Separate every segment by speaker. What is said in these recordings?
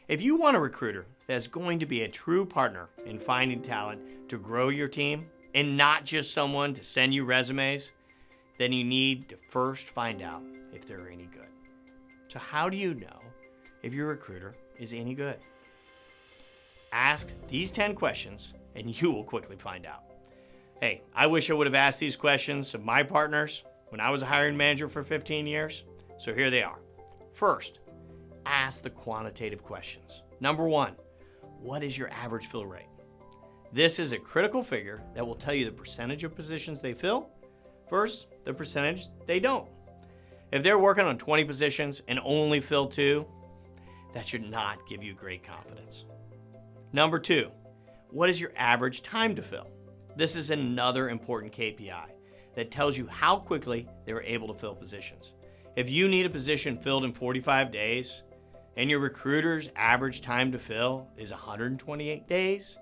Speaker 1: If you want a recruiter that's going to be a true partner in finding talent to grow your team and not just someone to send you resumes, then you need to first find out if they're any good. So how do you know if your recruiter is any good? Ask these 10 questions and you will quickly find out. Hey, I wish I would have asked these questions of my partners when I was a hiring manager for 15 years. So here they are. First, ask the quantitative questions. Number 1, what is your average fill rate? This is a critical figure that will tell you the percentage of positions they fill versus the percentage they don't. If they're working on 20 positions and only fill 2, that should not give you great confidence. Number 2, what is your average time to fill? This is another important KPI that tells you how quickly they were able to fill positions. If you need a position filled in 45 days and your recruiter's average time to fill is 128 days,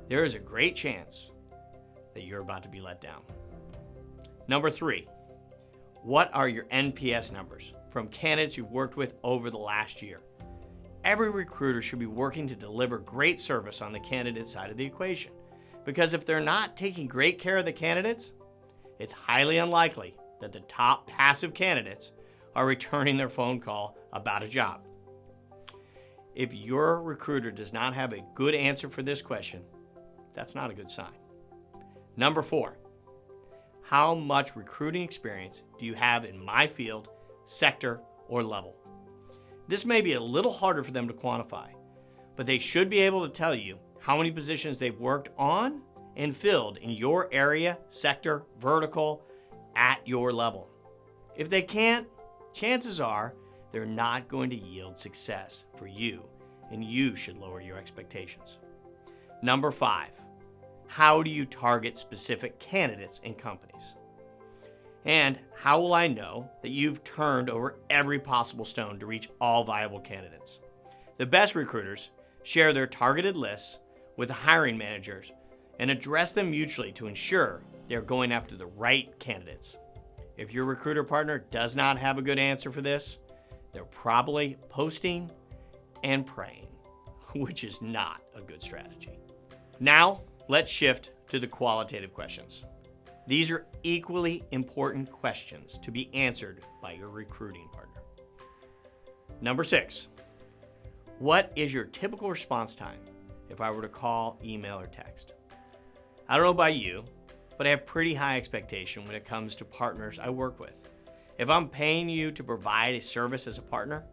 Speaker 1: there is a great chance that you're about to be let down. Number 3, what are your NPS numbers from candidates you've worked with over the last year? Every recruiter should be working to deliver great service on the candidate side of the equation, because if they're not taking great care of the candidates, it's highly unlikely that the top passive candidates are returning their phone call about a job. If your recruiter does not have a good answer for this question, that's not a good sign. Number 4, how much recruiting experience do you have in my field, sector, or level? This may be a little harder for them to quantify, but they should be able to tell you how many positions they've worked on and filled in your area, sector, vertical, at your level. If they can't, chances are they're not going to yield success for you, and you should lower your expectations. Number 5, how do you target specific candidates and companies? And how will I know that you've turned over every possible stone to reach all viable candidates? The best recruiters share their targeted lists with the hiring managers and address them mutually to ensure they're going after the right candidates. If your recruiter partner does not have a good answer for this, they're probably posting and praying, which is not a good strategy. Now, let's shift to the qualitative questions. These are equally important questions to be answered by your recruiting partner. Number 6, what is your typical response time if I were to call, email, or text? I don't know about you, but I have pretty high expectation when it comes to partners I work with. If I'm paying you to provide a service as a partner,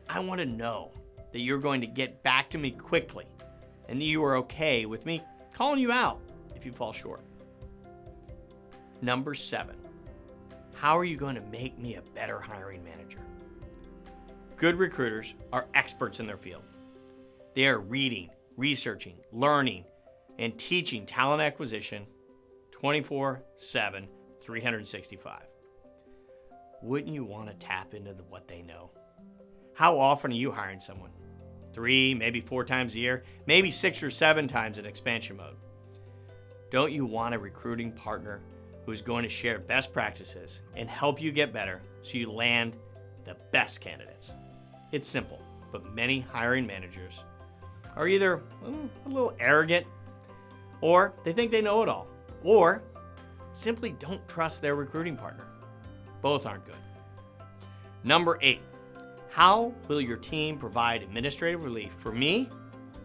Speaker 1: I want to know that you're going to get back to me quickly and that you are okay with me calling you out if you fall short. Number 7, how are you going to make me a better hiring manager? Good recruiters are experts in their field. They are reading, researching, learning, and teaching talent acquisition 24/7, 365. Wouldn't you want to tap into what they know? How often are you hiring someone? 3, maybe 4 times a year, maybe 6 or 7 times in expansion mode. Don't you want a recruiting partner who's going to share best practices and help you get better so you land the best candidates? It's simple, but many hiring managers are either a little arrogant, or they think they know it all, or simply don't trust their recruiting partner. Both aren't good. Number 8, how will your team provide administrative relief for me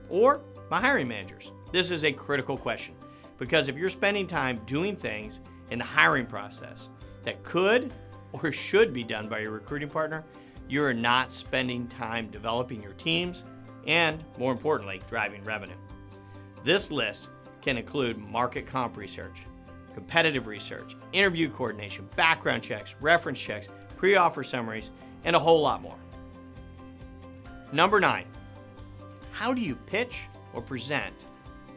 Speaker 1: or my hiring managers? This is a critical question, because if you're spending time doing things in the hiring process that could or should be done by your recruiting partner, you are not spending time developing your teams and, more importantly, driving revenue. This list can include market comp research, competitive research, interview coordination, background checks, reference checks, pre-offer summaries, and a whole lot more. Number 9, how do you pitch or present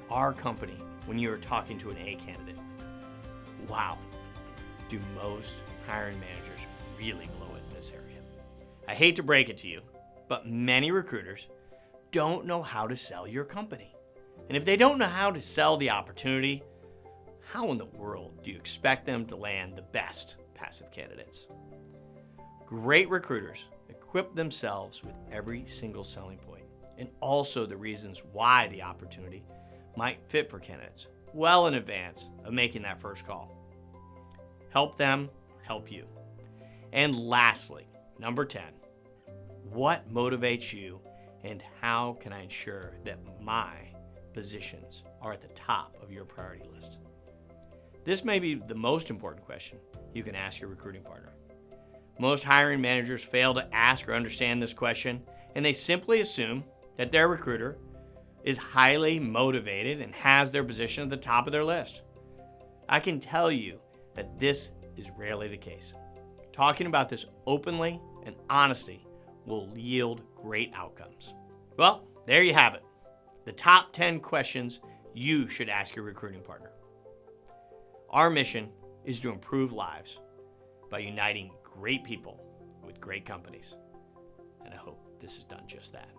Speaker 1: our company when you are talking to an A candidate? Wow, do most hiring managers really blow it in this area? I hate to break it to you, but many recruiters don't know how to sell your company. And if they don't know how to sell the opportunity, how in the world do you expect them to land the best passive candidates? Great recruiters equip themselves with every single selling point and also the reasons why the opportunity might fit for candidates well in advance of making that first call. Help them help you. And lastly, number 10, what motivates you and how can I ensure that my positions are at the top of your priority list? This may be the most important question you can ask your recruiting partner. Most hiring managers fail to ask or understand this question, and they simply assume that their recruiter is highly motivated and has their position at the top of their list. I can tell you that this is rarely the case. Talking about this openly and honestly will yield great outcomes. Well, there you have it. The top 10 questions you should ask your recruiting partner. Our mission is to improve lives by uniting great people with great companies. And I hope this has done just that.